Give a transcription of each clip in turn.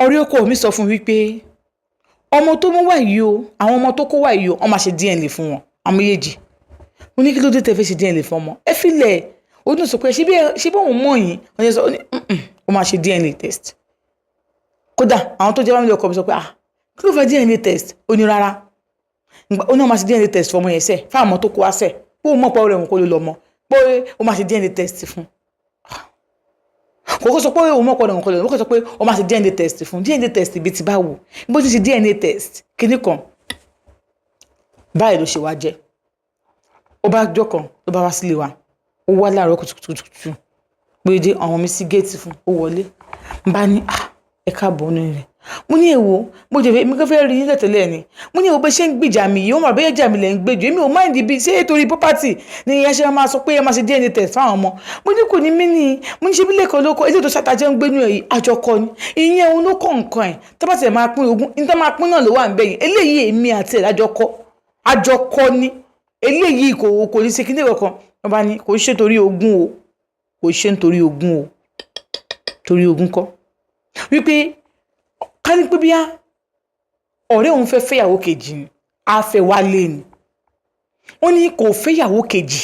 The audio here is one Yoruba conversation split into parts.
ọ̀rẹ́ ọkọ mi sọ fún wípé ọmọ tó mú wá yìí o àwọn ọmọ tó kó wá yìí o wọ́n máa ṣe DNA fún wọn àwọn méjèèjì mo ní kí ló dé tẹ́ fẹ́ ṣe DNA fún ọmọ ẹ filẹ̀ ó dùn sọ pé ṣé bí òun mọ̀ yín wọ́n yẹ sọ ó máa ṣe DNA test kódà àwọn tó jẹ́ wá mi lọ́kọ̀ mi sọ pé kí ló fẹ́ DNA test ó ní rárá ó ní wọ́n máa ṣe DNA test fún ọmọ yẹn sẹ́ fún àwọn ọmọ tó kó wá sẹ́ pé òun mọ̀ pé ọ̀rẹ́ òun kó ló lọ mọ́ pé ó máa ṣe DNA test fún kò sọ pé òun mọ̀ pé ọ̀rẹ́ òun kó lọ mọ́ kò sọ pé ó máa ṣe DNA test fún DNA test ibi tí bá wò bó ti ṣe DNA test kíní kan báyìí ló ṣe wá jẹ́ ó bá jọ́ kan ló bá wá sílé wa ó wá láàárọ̀ kùtùkùtù pé dé àwọn mi sí géètì fún ó wọlé n bá ní ẹ káàbọ̀ nínú rẹ̀ mo ní èwo mo jẹ́ mi kò fẹ́ rí yín tẹ̀lé ni mo ní èwo bẹ́ẹ̀ ṣe ń gbìjà mi yìí ó mà bẹ́ẹ̀ jà mí lẹ́ ń gbèjò èmi ò máa ń di bí ṣé torí property ni ìyá ṣe máa sọ pé ẹ máa ṣe DNA test fáwọn ọmọ mo ní kò ní mí ní mo ní ṣe bí lẹ́kọ̀ọ́ lóko ètò tó ṣàtàjẹ́ ń gbénu ẹ̀ àjọkọ ni ìyẹn òun ló kọ́ nǹkan ẹ̀ tó bá tiẹ̀ máa pín ogún ní tó máa pín náà ló wà ń bẹ̀yìn eléyìí èmi àti ẹ̀ àjọkọ ni eléyìí kò ní ṣe kíní kankan wọ́n bá ní kò ṣe torí ogún o kò ṣe nítorí ogún o torí ogún kọ́ wípé ká ní pé bí ọ̀rẹ́ òun fẹ́ fẹ́yàwó kejì ni a fẹ́ wálé ni wọ́n ní kò fẹ́yàwó kejì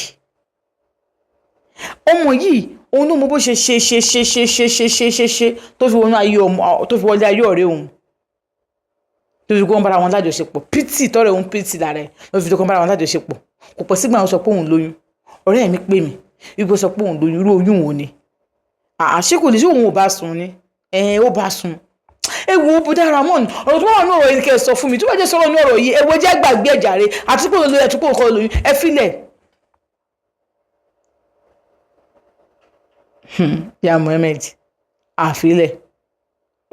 ọmọ yìí òun ló mọ bó ṣe tó fi wọnú ayé ọmọ tó fi wọlé ayé ọ̀rẹ́ òun tó fi kó wọn bára wọn lájọṣepọ̀ pítì tọrẹ òun pítì lára ẹ̀ ló fi tó kó bára wọn lájọṣepọ̀ kò pọ̀ sígbà wọn sọ pé òun lóyún ọ̀rẹ́ mi pè mí wípé sọ pé òun lóyún irú oyún wo ni àṣé kò ní sí òun ò bá sùn ni ó bá sùn ẹ wo bùdá Ramon ọ̀rọ̀ tó wà ní ọ̀rọ̀ yìí kẹ́ ẹ sọ fún mi tó bá jẹ́ sọ̀rọ̀ ní ọ̀rọ̀ yìí ẹ wo jẹ́ gbàgbé ẹ̀jà rẹ àti pé olóyún ẹ̀túpọ̀ nǹkan olóyún ẹ filẹ̀. ya Mohammed àfilẹ̀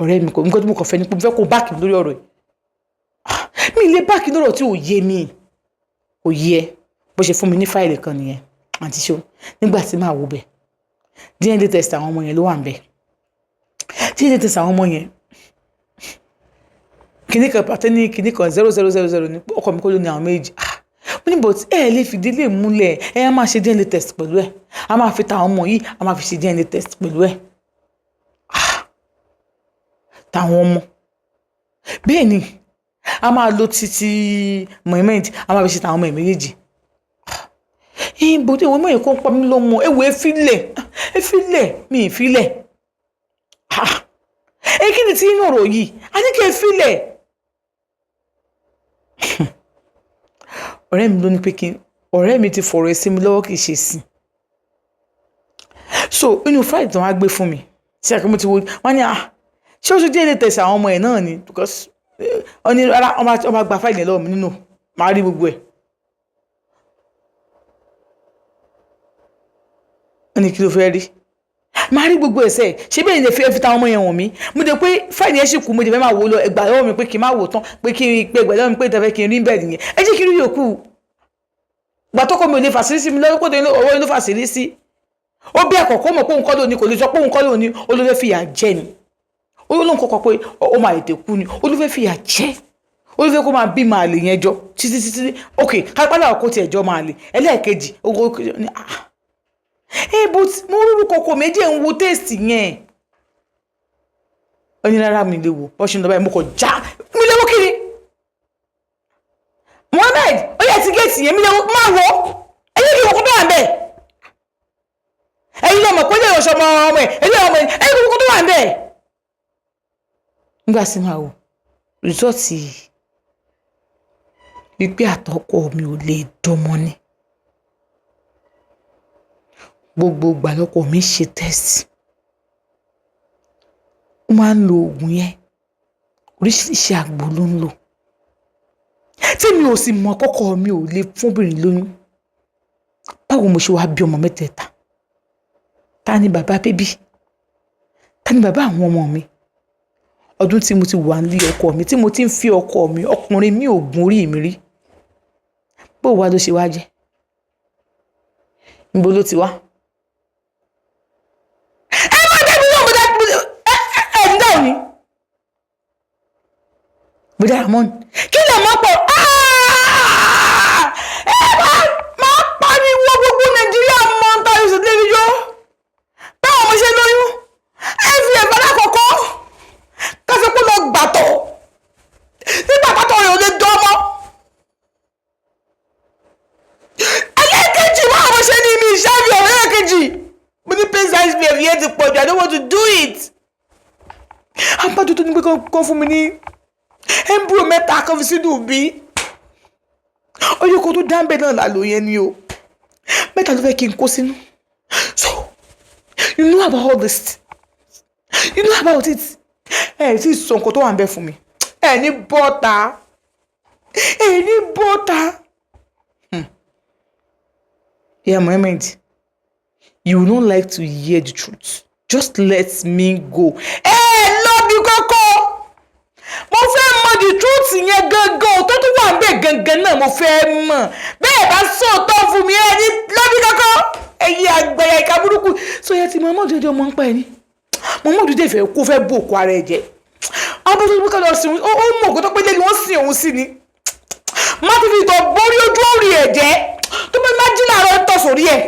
ọ̀rẹ́ mi kò nǹkan tó mú kàn fẹ́ ni pé mo fẹ́ kó báàkì lórí ọ̀rọ̀ yìí mi lè báàkì lọ́rọ̀ tí ò yé mi ò yẹ bó ṣe fún mi ní fáìlì kan nìyẹn àti ṣó nígbà tí màá wo bẹ̀ DNA test àwọn ọmọ yẹn ló wà ń bẹ̀ DNA test àwọn ọmọ yẹn kìnní kan pàtẹ́ ní kìnní kan 0000 ní ọkọ mi kó ló ní àwọn méjì mo ní but lè fìdí lè múlẹ̀ á máa ṣe DNA test pẹ̀lú ẹ̀ a máa fi ta àwọn ọmọ yìí a máa fi ṣe DNA test pẹ̀lú ẹ̀ táwọn ọmọ bẹ́ẹ̀ ni a máa lo títí Mohammed a máa fi ṣe ta àwọn ọmọ ẹ̀ méjèèjì bòdì àwọn ọmọ yẹn kó ń pa mí lọ́mọ ewu efilẹ̀ mi ìfilẹ̀ kí ni tí inú ọ̀rọ̀ yìí a ní kí ẹ filẹ̀ ọ̀rẹ́ mi ló ní pé ọ̀rẹ́ mi ti fọ̀rọ̀ sí mi lọ́wọ́ kì í ṣe sí so inú friday tí wọ́n á gbé fún mi tí àkókò ti wo wọ́n ní ṣé ó tún DNA test àwọn ọmọ ẹ̀ náà ni because wọ́n ní rárá wọ́n máa gba fáìlì lọ́wọ́ mi nínú màá rí gbogbo ẹ̀ wọ́n ní kí ló fẹ́ rí máa rí gbogbo ẹ̀sẹ̀ ṣé bẹ́ẹ̀ lè fi ta ọmọ yẹn wọ̀n mí mo dé pé fáìlì ẹ̀ sì kú mo dé fẹ́ máa wò lọ ẹgbàá lọ́wọ́ mi pé kí n má wò tán pé kí n pe ẹgbàá lọ́wọ́ mi pé ìtàfẹ́ kí n rí bẹ́ẹ̀ nìyẹn ẹ jẹ́ kí n rí yòókù gbà tọ́kọ mi ò lè fàṣírí sí mi lọ́wọ́ pé ọwọ́ ló fàṣírí sí ó bí ẹ̀kọ́ kó mọ̀ pé òun kọ́ lóní kò lè sọ pé òun kọ́ lóní olófẹ́ fìyà jẹ ni olóhùn kọ́kọ́ pé ó máa ètè kú ni olófẹ́ fìyà jẹ olófẹ́ kó máa bí máa lè yẹn jọ títí ok kápálà ọkọ tiẹ̀ jọ máa lè ẹlẹ́ẹ̀kejì ni but mo rúrú kọkọ méjì ń wo tẹ́ẹ̀sì yẹn ó ní rárá mi lè wò bọ́ ṣe ń lọ báyìí mo kọ̀ já mi lè wò kiri Mohammed ó yẹ ti géètì yẹn mi lè wò máa wò ẹyẹ kí n kọ́ bá wà ń bẹ̀ ẹ̀yin lọ́mọ pé lè rọ̀ṣọ́ ọmọ ẹ̀ ẹ̀yin ọmọ ẹ̀ ẹ̀yin kí n kọ́ tó wà ń bẹ̀ nígbà tí máa wò rìsọ́ọ̀tì wípé àtọkọ mi ò lè dánmọ́ ni gbogbo ìgbà lọkọ mi ṣe tẹ́sì ó máa ń lo oògùn yẹn oríṣiríṣi àgbo ló ń lò tí mi ò sì mọ kọ́kọ́ mi ò lè fúnbìnrin lóyún báwo mo ṣe wá bí ọmọ mẹ́tẹ̀ẹ̀ta Tani Baba bébí Tani Baba àwọn ọmọ mi ọdún tí mo ti wà nílé ọkọ mi tí mo ti ń fi ọkọ mi ọkùnrin mi ò gun orí mi rí bó wá ló ṣe wá jẹ́ níbo ló ti wá bùdá Ramon kí lè mọ́ pọ̀ máa pariwo gbogbo Nàìjíríà mọ́ ta yóò ṣètò lórí yó báwọn mo ṣe lóyún ẹ fi ẹ̀fọ́ lákọ̀ọ́kọ́ káfí pé tó nígbà tó rẹ̀ ò lè dán mọ́. ẹlẹ́ẹ̀kejì wọ́n àwọn ṣe ní mi ìṣáájú ọ̀rẹ́ ẹ̀kejì mo ní pain size me ẹ̀rí ẹ̀ ti pọ̀ jù I don't want to do it. àbájọ tó ní pé kọ́ fún mi ní embryo mẹ́ta kan fi sínú bí oye kò tó dáńbẹ́ náà lálò yẹn ni o mẹ́ta ló fẹ́ kí n kó sínú. So you know about all this, you know about it. ẹ ti sọ nǹkan tó wà ń bẹ fún mi ẹ ní bọ́ta. Yeah, Mohammed, you will not like to hear the truth. Just let me go. Love you, Koko. Mo fẹ́ mọ̀ the truth yẹn gangan tó tún wà ń bẹ gangan náà mo fẹ́ mọ̀. Bẹ́ẹ̀ bá sọ̀tọ̀ fún mi ní love you, Koko. Ẹ̀yin àgbẹ̀yà ìka burúkú. So yẹ ti Muhammadu jẹ́ ọmọ ń pa ẹ̀ ní. Muhammadu dé fẹ́ kó fẹ́ bò kó ara ẹ̀ jẹ́. Àwọn tó ń bọ́ lọ sí ó mọ̀ kó tó pé lé ni wọ́n sin òun sí ni. Má ti fi ìtọ̀ borí ojú orí ẹ̀ jẹ́. Tó bá má jí láàárọ̀ ń tọ̀ sórí ẹ̀.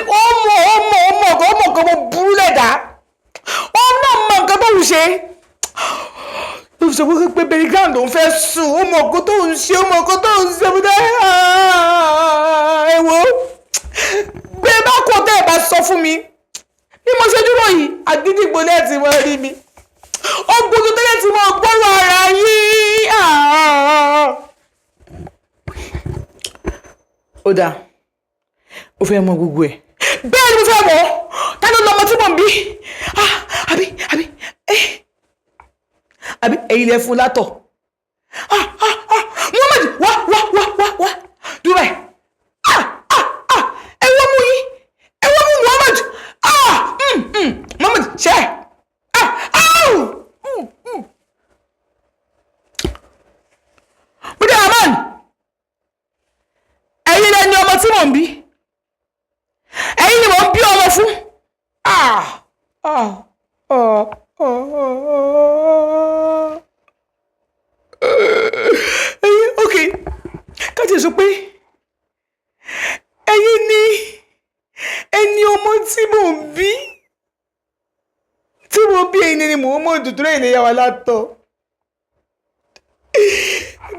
Ọmọ kan mo burú lẹ́dà. Ọmọ nǹkan tó ń ṣe. Ó fi sọ pé bẹ̀rẹ̀ ground òun fẹ́ sùn. Ọmọ nǹkan tó ń ṣe. Mo dá ẹ̀wọ̀. Gbé bá kó tẹ́ ẹ̀ bá sọ fún mi. Bí mo ṣe dúró yìí, àgídìgbò lẹ́ẹ̀tì wọ́n rí mi. Ó gbogbo tẹ́lẹ̀ tí mo gbọ́rọ̀ ara yìí. Ó dáa. Ó fẹ́ mọ gbogbo ẹ̀. Bẹ́ẹ̀ ni mo fẹ́ mọ̀. Ta ló lọ́mọ tí mò ń bí? Àbí ẹ̀yin lẹ fún látọ̀. Muhammad wá. Dúró ẹ̀. Ẹ wọ́n mú yín. Ẹ wọ́n mú Muhammad. Muhammad ṣe. Bùdá Aman. Ẹ̀yin lẹ ní ọmọ tí mò ń bí. Ẹ̀yin ni mò ń bí ọmọ fún. Okay, kájí sọ pé ẹ̀yin ni ẹni ọmọ tí mò ń bí. Ẹ̀yin ni Muhammadu tó rẹ̀ ní ìyá wa látọ̀.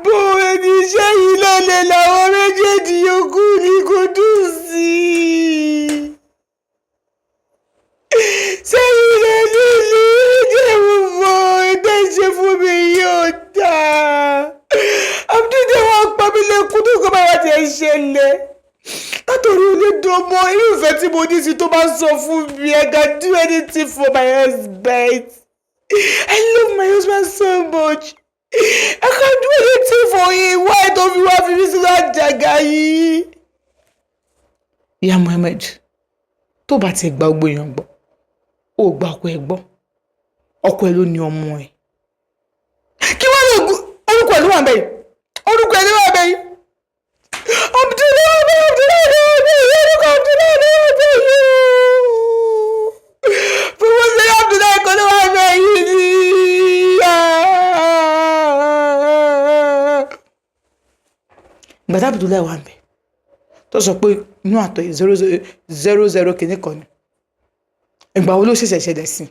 Bó ẹni iṣẹ́ yìí lọ́lẹ̀ làwọn méjèèjì yòókù ní kò dùn sí i. Sẹ́yìn rẹ̀ líle jẹ́ gbogbo ẹgbẹ́ ṣe fún mi yóò dáa. Abdulde wọn pa mí lẹ́kún tó kọ́ bá wà tí ẹ ṣẹlẹ̀. Látòrí onídọ́mọ irúfẹ́ tí mo ní sí tó bá sọ fún mi, I can do anything for my husband. I love my husband so much. I can do anything for him. Why don't you want me to àjàgà yìí? Ìyá Muhammad, tó bá ti gba gbogbo èèyàn gbọ́, ó gba ọkọ ẹ̀ gbọ́. Ọkọ ẹ̀ ló ní ọmọ ẹ̀. Kí wọ́n lè orúkọ ẹ̀ ló wà bẹ́ẹ̀. Orúkọ ẹ̀ ló wà bẹ́ẹ̀. Abdullahi. Fún wọn ṣe Abdullahi kan ló wà bẹ́ẹ̀ yìí ni. Gbàtà Abdullahi wà bẹ́ẹ̀. Tó sọ pé inú àtọ̀ yìí 00 kìíní kan ni. Ìgbà wo ló ṣẹ̀ṣẹ̀ ṣẹlẹ̀ sí?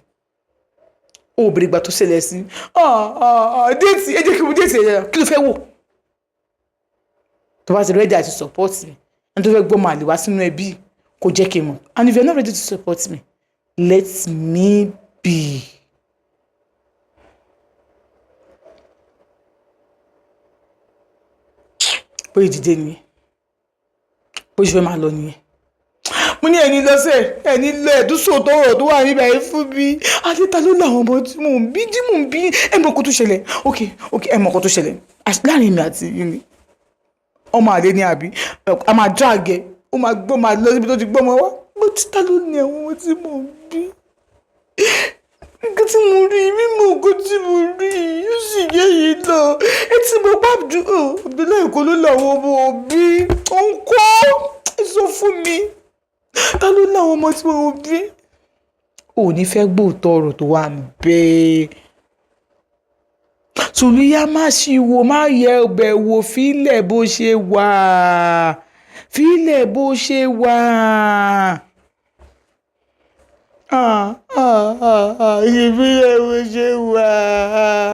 Ó bèrè ìgbà tó ṣẹlẹ̀ sí. Déètì ẹ jẹ́ kí mo déètì ẹ̀yẹ kí ló fẹ́ wò? Tó bá ti ready àti support mi, ẹni tó fẹ́ gbọ́ màlì wá sínú ẹbí kò jẹ́ kí n mọ̀. And if you are not ready to support me, let me be. Bó ìdíje nìyẹn. Bó ṣe fẹ́ máa lọ nìyẹn. Mo ní ẹni lọ́sẹ̀ ẹni lọ ẹ̀dúsọ̀ tó rọ̀ tó wà níbẹ̀ yìí fún mi. Adéta ló láwọn ọmọ tí mò ń bí ẹ mọ̀ kó tó ṣẹlẹ̀. Ok ẹ mọ̀ kó tó ṣẹlẹ̀. Láàrin mi àti yín ni. Ọmọ àlè ni àbí a máa jáàgẹ ó máa gbọ́ máa lọ síbi tó ti gbọ́ ọmọ wá. Mo ti ta ló ní àwọn ọmọ tí mò ń bí. Nǹkan tí mo rí mímọ̀ nǹkan tí mo rí yóò sì yé yìí lọ. Etí mo bá Abdullahi kò ló láwọn ọmọ òbí. Ó ń kọ́ sọ fún mi. Ta ló láwọn ọmọ tí mo bí? Ò ní fẹ́ gbóòótọ́ ọ̀rọ̀ tó wà ń bẹ́ẹ̀. Tùlúyá má ṣíwò má yẹ ọbẹ̀ wò fílẹ̀ bó ṣe wà. Fílẹ̀ bó ṣe wà. Ìfílẹ̀ bó ṣe wà.